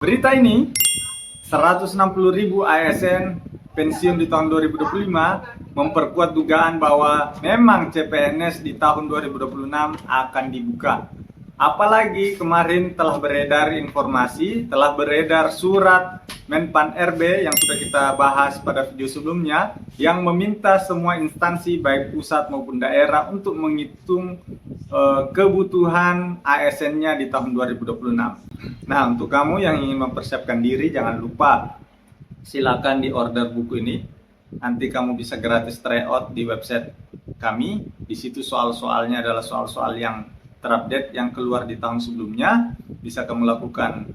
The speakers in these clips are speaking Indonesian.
Berita ini, 160.000 ASN pensiun di tahun 2025 memperkuat dugaan bahwa memang CPNS di tahun 2026 akan dibuka. Apalagi kemarin telah beredar informasi, telah beredar surat Menpan RB yang sudah kita bahas pada video sebelumnya, yang meminta semua instansi baik pusat maupun daerah untuk menghitung kebutuhan ASN-nya di tahun 2026. Nah, untuk kamu yang ingin mempersiapkan diri, jangan lupa silakan di order buku ini. Nanti kamu bisa gratis tryout di website kami. Di situ soal-soalnya adalah soal-soal yang terupdate, yang keluar di tahun sebelumnya. Bisa kamu lakukan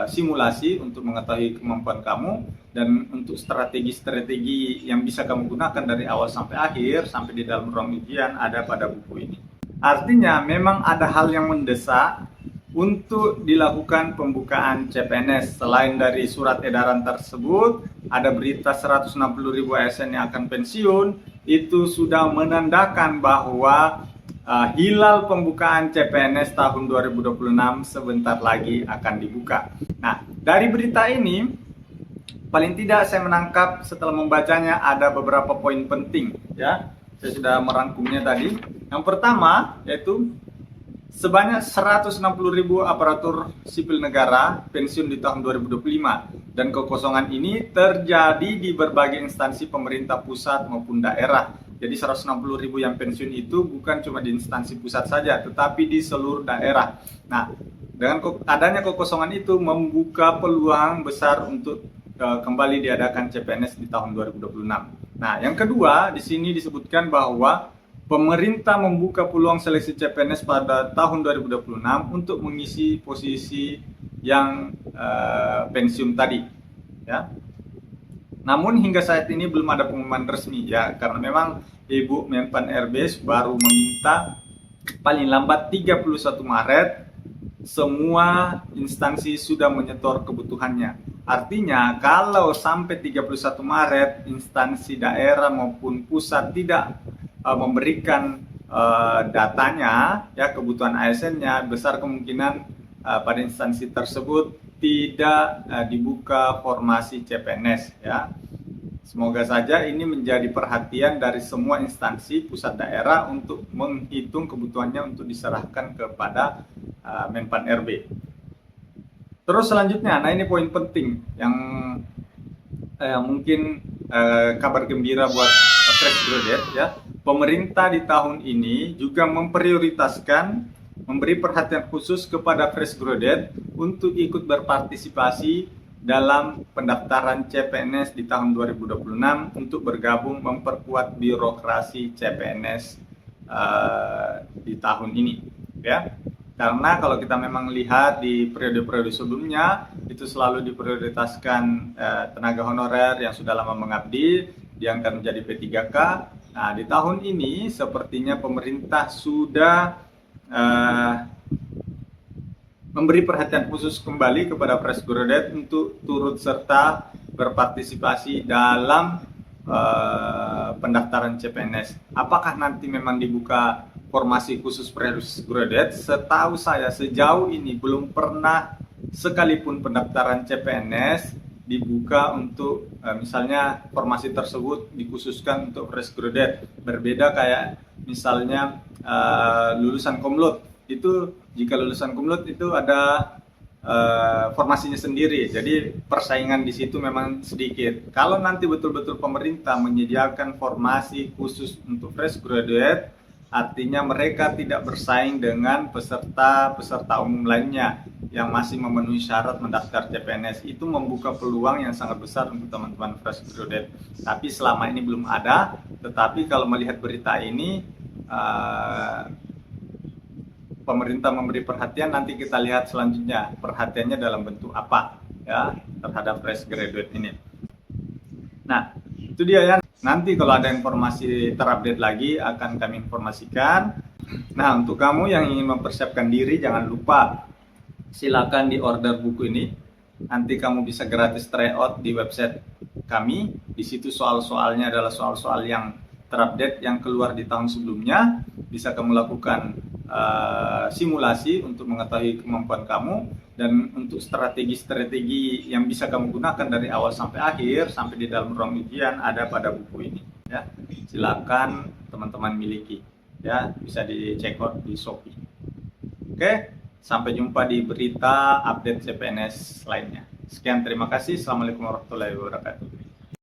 simulasi untuk mengetahui kemampuan kamu, dan untuk strategi-strategi yang bisa kamu gunakan dari awal sampai akhir, sampai di dalam ruang ujian, ada pada buku ini. Artinya memang ada hal yang mendesak untuk dilakukan pembukaan CPNS. Selain dari surat edaran tersebut, ada berita 160.000 ASN yang akan pensiun. Itu sudah menandakan bahwa hilal pembukaan CPNS tahun 2026 sebentar lagi akan dibuka. Nah, dari berita ini, paling tidak saya menangkap setelah membacanya ada beberapa poin penting, ya. Saya sudah merangkumnya tadi. Yang pertama yaitu sebanyak 160.000 aparatur sipil negara pensiun di tahun 2025, dan kekosongan ini terjadi di berbagai instansi pemerintah pusat maupun daerah. Jadi 160.000 yang pensiun itu bukan cuma di instansi pusat saja, tetapi di seluruh daerah. Nah, dengan adanya kekosongan itu membuka peluang besar untuk kembali diadakan CPNS di tahun 2026. Nah, yang kedua, di sini disebutkan bahwa pemerintah membuka peluang seleksi CPNS pada tahun 2026 untuk mengisi posisi yang pensiun tadi, ya. Namun hingga saat ini belum ada pengumuman resmi, ya, karena memang Ibu Menpan RB baru meminta paling lambat 31 Maret semua instansi sudah menyetor kebutuhannya. Artinya kalau sampai 31 Maret instansi daerah maupun pusat tidak memberikan datanya, ya, kebutuhan ASN-nya, besar kemungkinan pada instansi tersebut tidak dibuka formasi CPNS, ya. Semoga saja ini menjadi perhatian dari semua instansi pusat daerah untuk menghitung kebutuhannya untuk diserahkan kepada Menpan RB. Terus selanjutnya, nah ini poin penting yang mungkin kabar gembira buat fresh graduate, ya. Pemerintah di tahun ini juga memprioritaskan memberi perhatian khusus kepada fresh graduate untuk ikut berpartisipasi dalam pendaftaran CPNS di tahun 2026 untuk bergabung memperkuat birokrasi CPNS di tahun ini, ya. Karena kalau kita memang lihat di periode-periode sebelumnya, itu selalu diprioritaskan tenaga honorer yang sudah lama mengabdi, diangkat menjadi P3K. Nah, di tahun ini sepertinya pemerintah sudah memberi perhatian khusus kembali kepada fresh graduate untuk turut serta berpartisipasi dalam pendaftaran CPNS. Apakah nanti memang dibuka formasi khusus fresh graduate? Setahu saya sejauh ini belum pernah sekalipun pendaftaran CPNS dibuka untuk misalnya formasi tersebut dikhususkan untuk fresh graduate. Berbeda kayak misalnya lulusan kumlot. Itu jika lulusan kumlot itu ada formasinya sendiri, jadi persaingan di situ memang sedikit. Kalau nanti betul-betul pemerintah menyediakan formasi khusus untuk fresh graduate, artinya mereka tidak bersaing dengan peserta umum lainnya yang masih memenuhi syarat mendaftar CPNS. Itu membuka peluang yang sangat besar untuk teman-teman fresh graduate. Tapi selama ini belum ada. Tetapi kalau melihat berita ini, pemerintah memberi perhatian. Nanti kita lihat selanjutnya perhatiannya dalam bentuk apa, ya, terhadap fresh graduate ini. Nah, itu dia, ya. Nanti kalau ada informasi terupdate lagi akan kami informasikan. Nah, untuk kamu yang ingin mempersiapkan diri, jangan lupa silakan di order buku ini. Nanti kamu bisa gratis tryout di website kami. Di situ soal-soalnya adalah soal-soal yang terupdate yang keluar di tahun sebelumnya. Bisa kamu lakukan simulasi untuk mengetahui kemampuan kamu, Dan untuk strategi-strategi yang bisa kamu gunakan dari awal sampai akhir, sampai di dalam ruang ujian, ada pada buku ini. Ya, silakan teman-teman miliki. Ya, bisa dicek out di Shopee. Oke, sampai jumpa di berita update CPNS lainnya. Sekian, terima kasih. Assalamualaikum warahmatullahi wabarakatuh.